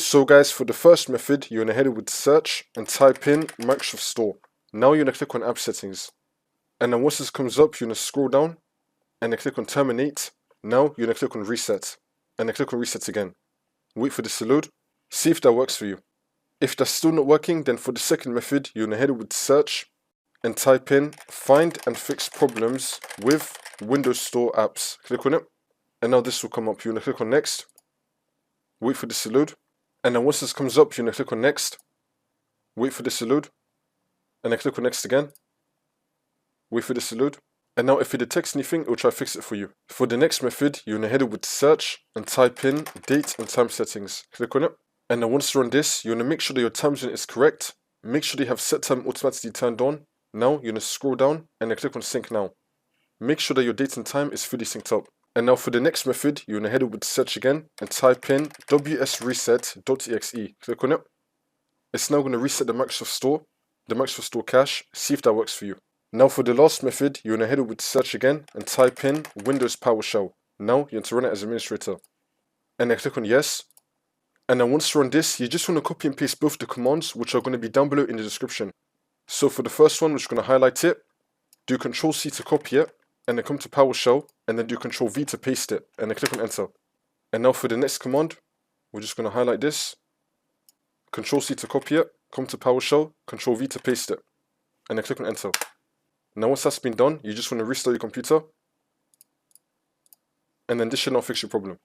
So guys, for the first method, you're going to head with search and type in Microsoft Store. Now you're going to click on app settings. And then once this comes up, you're going to scroll down and then click on terminate. Now you're going to click on reset and then click on reset again. Wait for this to load. See if that works for you. If that's still not working, then for the second method, you're going to head with search and type in find and fix problems with Windows Store apps. Click on it. And now this will come up. You're going to click on next. Wait for this to load. And then once this comes up, you're going to click on next. Wait for this to load. And then click on next again. Wait for this to load. And now if it detects anything, it will try to fix it for you. For the next method, you're going to head with search and type in date and time settings. Click on it. And then once you're on this, you're going to make sure that your time zone is correct. Make sure that you have set time automatically turned on. Now you're going to scroll down and then click on sync now. Make sure that your date and time is fully synced up. And now for the next method, you're going to head with search again and type in wsreset.exe. Click on it. It's now going to reset the Microsoft Store cache. See if that works for you. Now for the last method, you're going to head with search again and type in Windows PowerShell. Now you're going to run it as administrator. And then click on yes. And then once you're on this, you just want to copy and paste both the commands, which are going to be down below in the description. So for the first one, we're just going to highlight it, do Ctrl-C to copy it, and then come to PowerShell, and then do Ctrl-V to paste it, and then click on enter. And now for the next command, we're just going to highlight this, Ctrl-C to copy it, come to PowerShell, Ctrl-V to paste it, and then click on enter. Now once that's been done, you just want to restart your computer, and then this should now fix your problem.